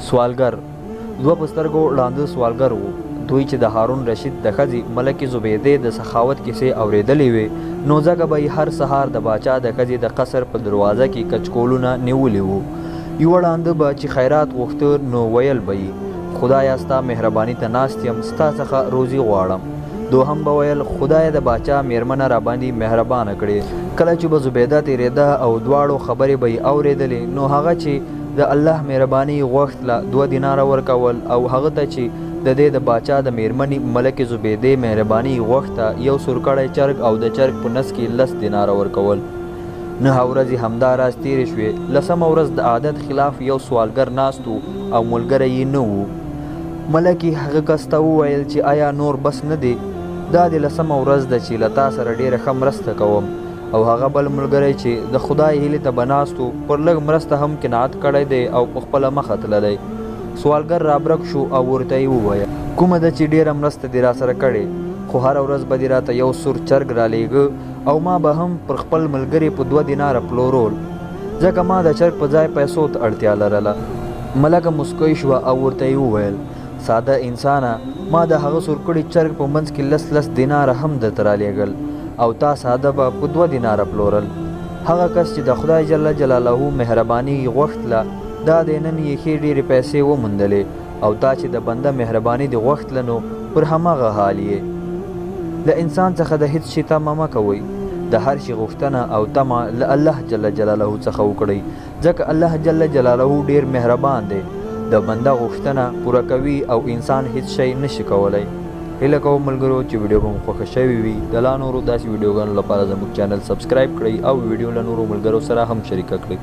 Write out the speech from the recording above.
سوالګر دوه په سترګو ړانده سوالګر وو. دوی چې د هارون رشید د ښځې ملکې زبیدې د سخاوت کیسې اورېدلې وې نو ځکه به یې هر سهار د باچا د ښځې د قصر په دروازه کې کچکولونه نیولي وو. یوه ړانده به چې خیرات غوښته نو ویل به یې خدایه ستا مهرباني ته ناست یم ستا څخه روزي غواړم. دوهم به ویل خدای د باچا میرمنه راباندې مهربانه کړې. کله چې به زبیده تېرېده او دواړو خبرې به یې اورېدلې نو هغه چې د الله مهرباني غوښتله 2 دیناره ورکول او هغه ته چې د دې د باچا د میرمنې ملکې زبیدې مهرباني غوښته یو سورکړی چرګ او د چرګ په نس کې 10 دیناره ورکول. 9 ورځې همدا راز تېرې شوې. 10مه ورځ د عادت خلاف یو سوالګر ناست و او ملګری یې نه و. ملکې هغه کس ته وویل چې آیا نور بس نه دی؟ دا د 10مه ورځ ده چې له تا سره ډېره ښه مرسته کوم. او هغه بل ملګری چې د خدای هیلې ته به ناست و پر لږ مرسته هم قناعت کړی دی او په خپله مخه تللی. سوالګر رابرک شو او ورته یې وویل کومه ده چې ډېره مرسته دې راسره کړې خو هره ورځ به دې راته یو سور چرګ رالیږه او ما به هم پر خپل ملګري په 2 دیناره پلورول ځکه ما د چرګ په ځای پیسو ته اړتیا لرله. ملکه مسکی شوه او ورته یې وویل ساده انسانه ما د هغه سورکړي چرګ په منځ کې 10 دیناره هم درته رالیږل او تا ساده به په 2 دیناره پلورل. هغه کس چې د خدای جل جلاله مهرباني غوښتله دا د نن یې ښې ډېرې پیسې وموندلې او تا چې د بنده مهرباني دې غوښتله نو پر هماغه حال یې. د انسان څخه د هیڅ شي تمه مه کوئ. د هر شي غوښتنه او تمه له الله جل جلاله څخه وکړئ ځکه الله جل جلاله ډېر مهربان دی. د بنده غوښتنه پوره کوي او انسان هیڅ شی نشي کولی. هیله کوم ملګرو چې ویډیو به مو خوښه شوې وي د لا نورو داسې ویډیوګانو لپاره زموږ چینل سبسکرایب کړئ او ویډیو له نورو ملګرو سره هم شریکه کړئ.